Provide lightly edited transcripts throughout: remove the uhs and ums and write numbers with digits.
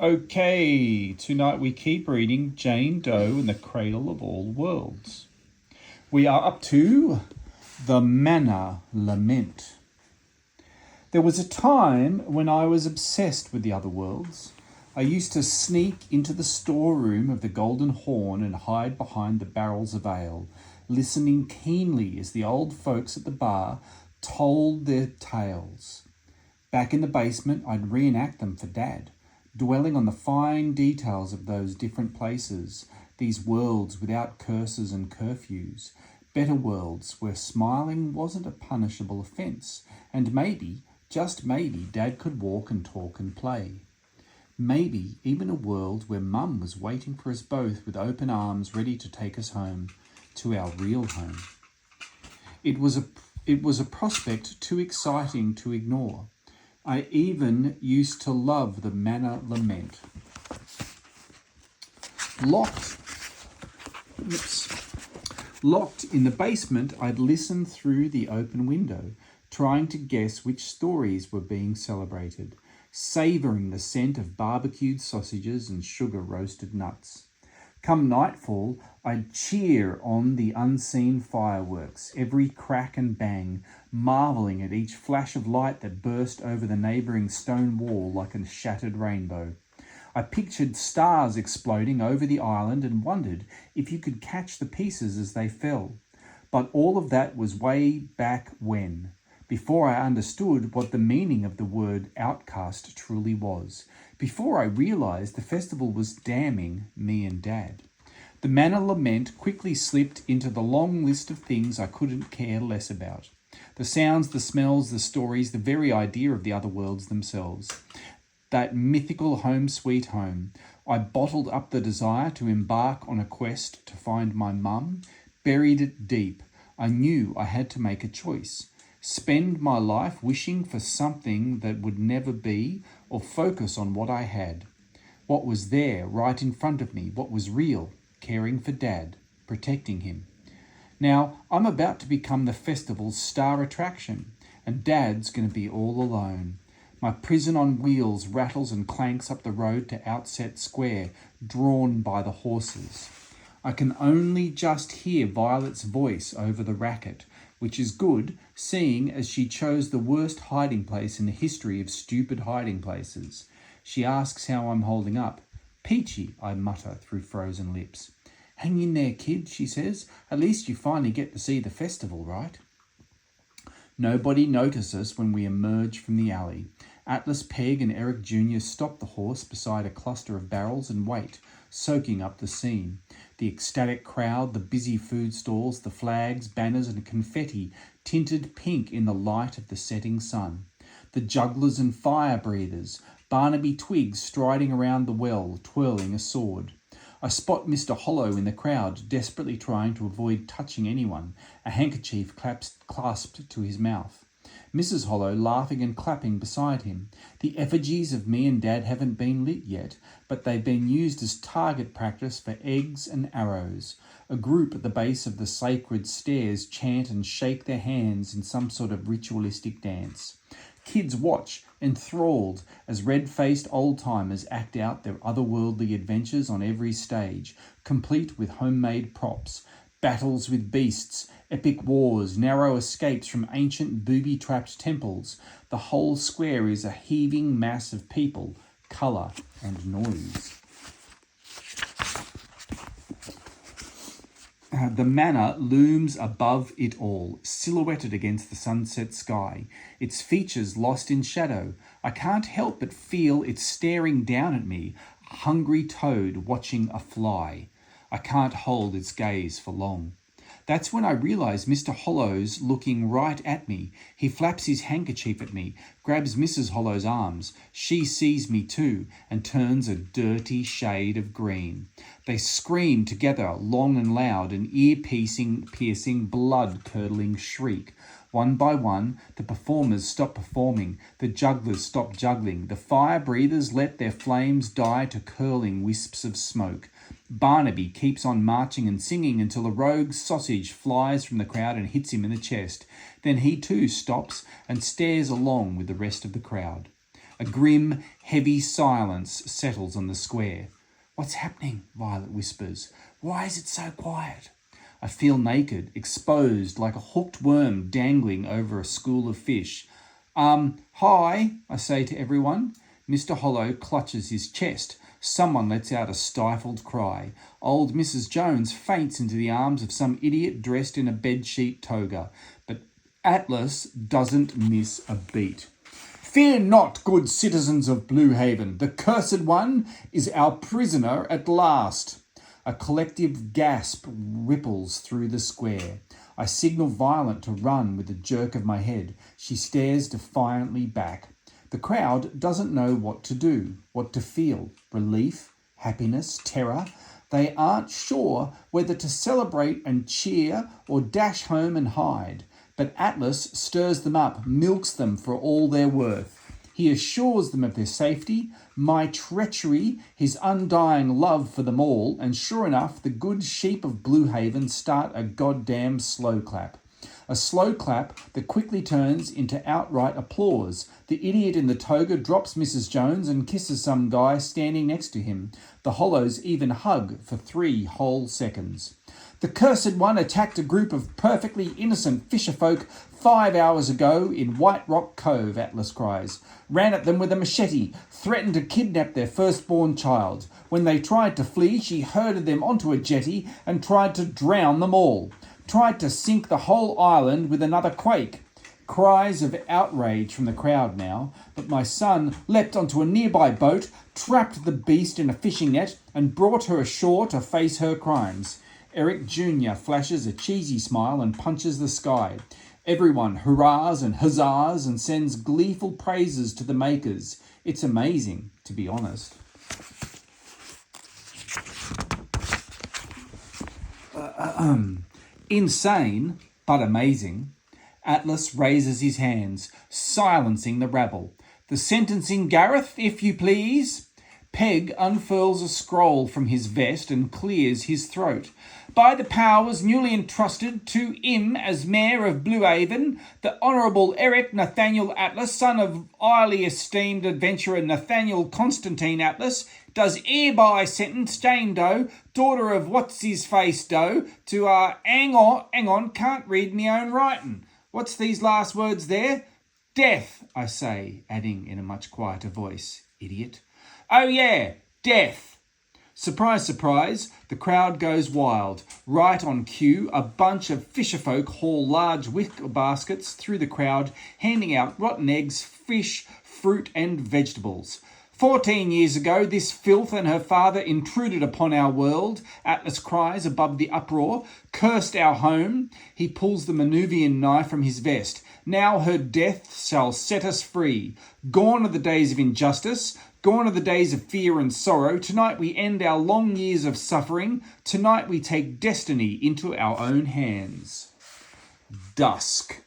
Okay, tonight we keep reading Jane Doe and the Cradle of All Worlds. We are up to the Manor Lament. There was a time when I was obsessed with the other worlds. I used to sneak into the storeroom of the Golden Horn and hide behind the barrels of ale, listening keenly as the old folks at the bar told their tales. Back in the basement, I'd reenact them for Dad, dwelling on the fine details of those different places, these worlds without curses and curfews, better worlds where smiling wasn't a punishable offence, and maybe, just maybe, Dad could walk and talk and play. Maybe even a world where Mum was waiting for us both with open arms ready to take us home, to our real home. It was a prospect too exciting to ignore. I even used to love the Manor Lament. Locked in the basement, I'd listen through the open window, trying to guess which stories were being celebrated, savouring the scent of barbecued sausages and sugar-roasted nuts. Come nightfall, I'd cheer on the unseen fireworks, every crack and bang, marvelling at each flash of light that burst over the neighbouring stone wall like a shattered rainbow. I pictured stars exploding over the island and wondered if you could catch the pieces as they fell. But all of that was way back when, before I understood what the meaning of the word outcast truly was, before I realised the festival was damning me and Dad. The Manor Lament quickly slipped into the long list of things I couldn't care less about. The sounds, the smells, the stories, the very idea of the other worlds themselves. That mythical home sweet home. I bottled up the desire to embark on a quest to find my mum, buried it deep. I knew I had to make a choice. Spend my life wishing for something that would never be, or focus on what I had. What was there, right in front of me, what was real, caring for Dad, protecting him. Now, I'm about to become the festival's star attraction, and Dad's going to be all alone. My prison on wheels rattles and clanks up the road to Outset Square, drawn by the horses. I can only just hear Violet's voice over the racket, which is good, seeing as she chose the worst hiding place in the history of stupid hiding places. She asks how I'm holding up. Peachy, I mutter through frozen lips. Hang in there, kid, she says. At least you finally get to see the festival, right? Nobody notices when we emerge from the alley. Atlas Peg and Eric Jr. stop the horse beside a cluster of barrels and wait, soaking up the scene. The ecstatic crowd, the busy food stalls, the flags, banners and confetti tinted pink in the light of the setting sun. The jugglers and fire breathers, Barnaby Twigs striding around the well, twirling a sword. I spot Mr. Hollow in the crowd, desperately trying to avoid touching anyone, a handkerchief clasped to his mouth. Mrs. Hollow laughing and clapping beside him. The effigies of me and Dad haven't been lit yet, but they've been used as target practice for eggs and arrows. A group at the base of the sacred stairs chant and shake their hands in some sort of ritualistic dance. Kids watch, enthralled, as red-faced old-timers act out their otherworldly adventures on every stage, complete with homemade props. Battles with beasts, epic wars, narrow escapes from ancient booby-trapped temples. The whole square is a heaving mass of people, colour and noise. The manor looms above it all, silhouetted against the sunset sky, its features lost in shadow. I can't help but feel it staring down at me, a hungry toad watching a fly. I can't hold its gaze for long. That's when I realise Mr. Hollow's looking right at me. He flaps his handkerchief at me, grabs Mrs. Hollow's arms. She sees me too, and turns a dirty shade of green. They scream together, long and loud, an ear-piercing, blood-curdling shriek. One by one, the performers stop performing, the jugglers stop juggling, the fire-breathers let their flames die to curling wisps of smoke. Barnaby keeps on marching and singing until a rogue sausage flies from the crowd and hits him in the chest. Then he too stops and stares along with the rest of the crowd. A grim, heavy silence settles on the square. "What's happening?" Violet whispers. "Why is it so quiet?" I feel naked, exposed like a hooked worm dangling over a school of fish. Hi," I say to everyone. Mr. Hollow clutches his chest. Someone lets out a stifled cry. Old Mrs. Jones faints into the arms of some idiot dressed in a bedsheet toga. But Atlas doesn't miss a beat. "Fear not, good citizens of Blue Haven. The Cursed One is our prisoner at last." A collective gasp ripples through the square. I signal Violet to run with a jerk of my head. She stares defiantly back. The crowd doesn't know what to do, what to feel. Relief, happiness, terror. They aren't sure whether to celebrate and cheer or dash home and hide. But Atlas stirs them up, milks them for all they're worth. He assures them of their safety, my treachery, his undying love for them all, and sure enough, the good sheep of Blue Haven start a goddamn slow clap. A slow clap that quickly turns into outright applause. The idiot in the toga drops Mrs. Jones and kisses some guy standing next to him. The Hollows even hug for 3 whole seconds. "The Cursed One attacked a group of perfectly innocent fisherfolk 5 hours ago in White Rock Cove," Atlas cries. "Ran at them with a machete, threatened to kidnap their firstborn child. When they tried to flee, she herded them onto a jetty and tried to drown them all. Tried to sink the whole island with another quake." Cries of outrage from the crowd now, but my son leapt onto a nearby boat, trapped the beast in a fishing net, and brought her ashore to face her crimes. Eric Jr. flashes a cheesy smile and punches the sky. Everyone hurrahs and huzzahs and sends gleeful praises to the makers. It's amazing, to be honest. Insane, but amazing. Atlas raises his hands, silencing the rabble. "The sentencing, Gareth, if you please." Peg unfurls a scroll from his vest and clears his throat. "By the powers newly entrusted to him as Mayor of Blue Haven, the Honourable Eric Nathaniel Atlas, son of highly esteemed adventurer Nathaniel Constantine Atlas, does hereby sentence Jane Doe, daughter of What's-His-Face Doe, to hang on, can't read me own writing. What's these last words there? Death, I say, adding in a much quieter voice. Idiot. Oh yeah, death. Surprise, surprise, the crowd goes wild. Right on cue, a bunch of fisherfolk haul large wicker baskets through the crowd, handing out rotten eggs, fish, fruit and vegetables. 14 years ago, this filth and her father intruded upon our world, Atlas cries above the uproar, cursed our home. He pulls the Manuvian knife from his vest. Now her death shall set us free. Gone are the days of injustice. Gone are the days of fear and sorrow. Tonight we end our long years of suffering. Tonight we take destiny into our own hands. Dusk.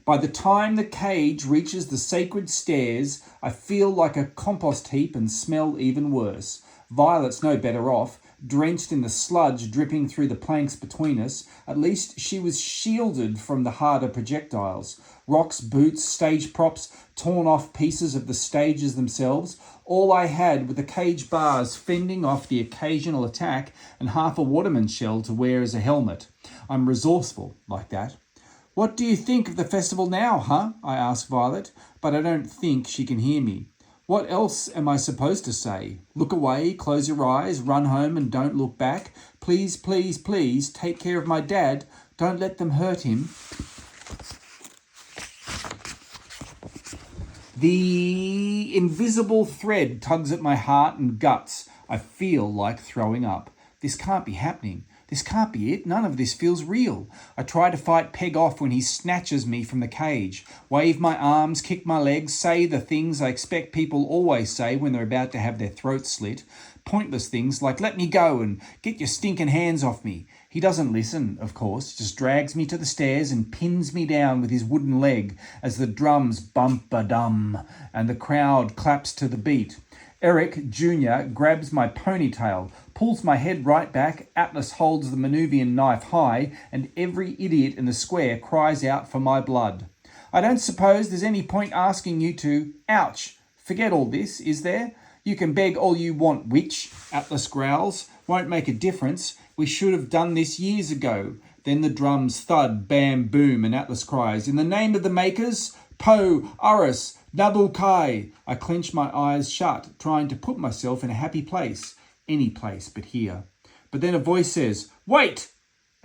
By the time the cage reaches the sacred stairs, I feel like a compost heap and smell even worse. Violet's no better off, drenched in the sludge dripping through the planks between us. At least she was shielded from the harder projectiles. Rocks, boots, stage props, torn off pieces of the stages themselves. All I had were the cage bars fending off the occasional attack and half a waterman shell to wear as a helmet. I'm resourceful like that. What do you think of the festival now, huh? I ask Violet, but I don't think she can hear me. What else am I supposed to say? Look away, close your eyes, run home and don't look back. Please, please, please, take care of my dad. Don't let them hurt him. The invisible thread tugs at my heart and guts. I feel like throwing up. This can't be happening. This can't be it. None of this feels real. I try to fight Peg off when he snatches me from the cage. Wave my arms, kick my legs, say the things I expect people always say when they're about to have their throats slit. Pointless things like, let me go and get your stinking hands off me. He doesn't listen, of course, just drags me to the stairs and pins me down with his wooden leg as the drums bump-a-dum and the crowd claps to the beat. Eric Jr. grabs my ponytail, pulls my head right back. Atlas holds the Manuvian knife high, and every idiot in the square cries out for my blood. I don't suppose there's any point asking you to, ouch, Forget all this, is there? You can beg all you want, witch, Atlas growls. Won't make a difference. We should have done this years ago. Then the drums thud, bam, boom, and Atlas cries, in the name of the makers, Po, Urus, Nabulkai. I clench my eyes shut, trying to put myself in a happy place. Any place but here. But then a voice says, wait!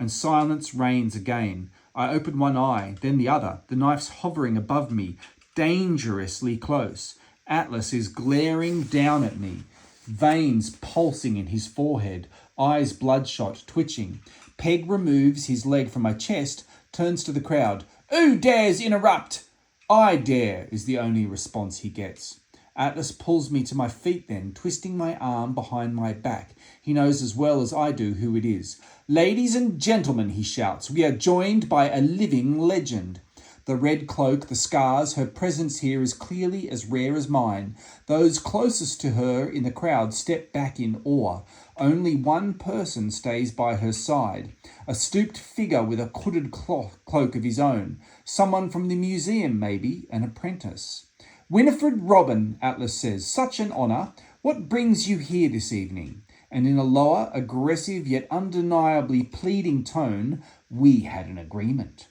And silence reigns again. I open one eye, then the other. The knife's hovering above me, dangerously close. Atlas is glaring down at me, veins pulsing in his forehead, eyes bloodshot, twitching. Peg removes his leg from my chest, turns to the crowd. Who dares interrupt? I dare, is the only response he gets. Atlas pulls me to my feet then, twisting my arm behind my back. He knows as well as I do who it is. Ladies and gentlemen, he shouts, we are joined by a living legend. The red cloak, the scars, her presence here is clearly as rare as mine. Those closest to her in the crowd step back in awe. Only one person stays by her side, a stooped figure with a hooded cloak of his own. Someone from the museum, maybe, an apprentice. Winifred Robin, Atlas says, such an honour. What brings you here this evening? And in a lower, aggressive yet undeniably pleading tone, we had an agreement.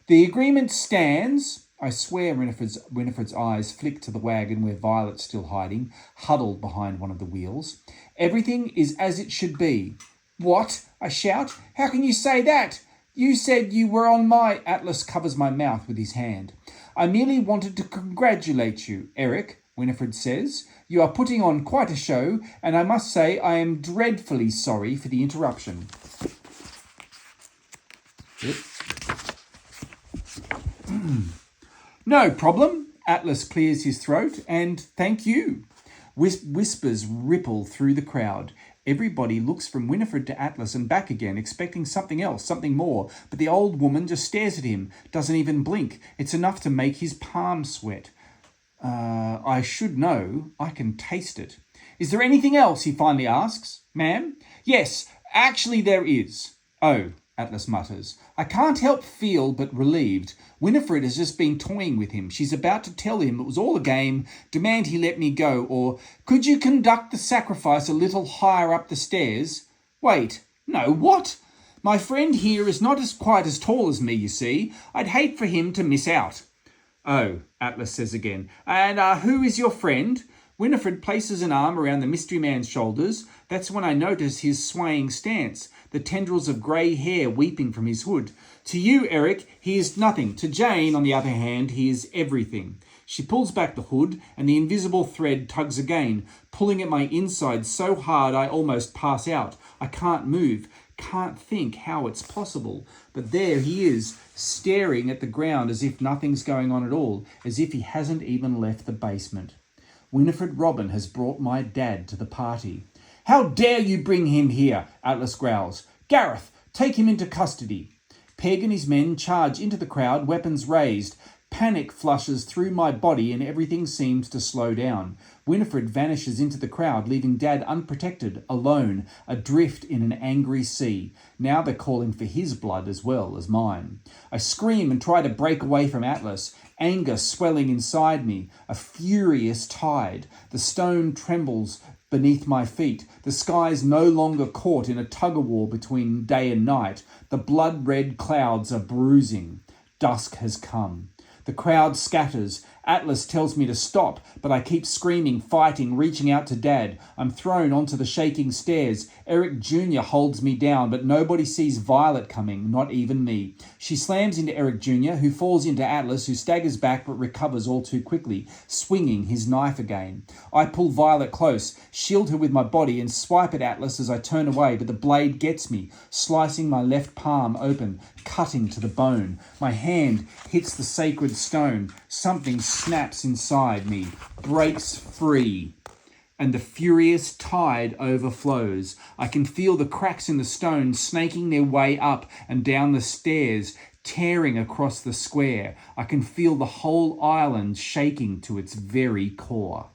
The agreement stands. I swear Winifred's eyes flick to the wagon where Violet's still hiding, huddled behind one of the wheels. Everything is as it should be. What? I shout. How can you say that? You said you were on my... Atlas covers my mouth with his hand. I merely wanted to congratulate you, Eric, Winifred says. You are putting on quite a show, and I must say I am dreadfully sorry for the interruption. No problem. Atlas clears his throat, and thank you. Whispers ripple through the crowd. Everybody looks from Winifred to Atlas and back again, expecting something else, something more. But the old woman just stares at him, doesn't even blink. It's enough to make his palms sweat. I should know. I can taste it. Is there anything else? He finally asks. Ma'am? Yes, actually there is. Oh, Atlas mutters. I can't help feel but relieved. Winifred has just been toying with him. She's about to tell him it was all a game, demand he let me go, or could you conduct the sacrifice a little higher up the stairs? Wait, no, what? My friend here is not quite as tall as me, you see. I'd hate for him to miss out. Oh, Atlas says again. And who is your friend? Winifred places an arm around the mystery man's shoulders. That's when I notice his swaying stance, the tendrils of grey hair weeping from his hood. To you, Eric, he is nothing. To Jane, on the other hand, he is everything. She pulls back the hood, and the invisible thread tugs again, pulling at my inside so hard I almost pass out. I can't move, can't think how it's possible. But there he is, staring at the ground as if nothing's going on at all, as if he hasn't even left the basement. Winifred Robin has brought my dad to the party. How dare you bring him here? Atlas growls. Gareth, take him into custody. Peg and his men charge into the crowd, weapons raised. Panic flushes through my body and everything seems to slow down. Winifred vanishes into the crowd, leaving Dad unprotected, alone, adrift in an angry sea. Now they're calling for his blood as well as mine. I scream and try to break away from Atlas, anger swelling inside me, a furious tide. The stone trembles beneath my feet. The sky's no longer caught in a tug-of-war between day and night. The blood-red clouds are bruising. Dusk has come. The crowd scatters. Atlas tells me to stop, but I keep screaming, fighting, reaching out to Dad. I'm thrown onto the shaking stairs. Eric Jr. holds me down, but nobody sees Violet coming, not even me. She slams into Eric Jr., who falls into Atlas, who staggers back but recovers all too quickly, swinging his knife again. I pull Violet close, shield her with my body, and swipe at Atlas as I turn away, but the blade gets me, slicing my left palm open, cutting to the bone. My hand hits the sacred stone. Something snaps inside me, breaks free, and the furious tide overflows. I can feel the cracks in the stone snaking their way up and down the stairs, tearing across the square. I can feel the whole island shaking to its very core.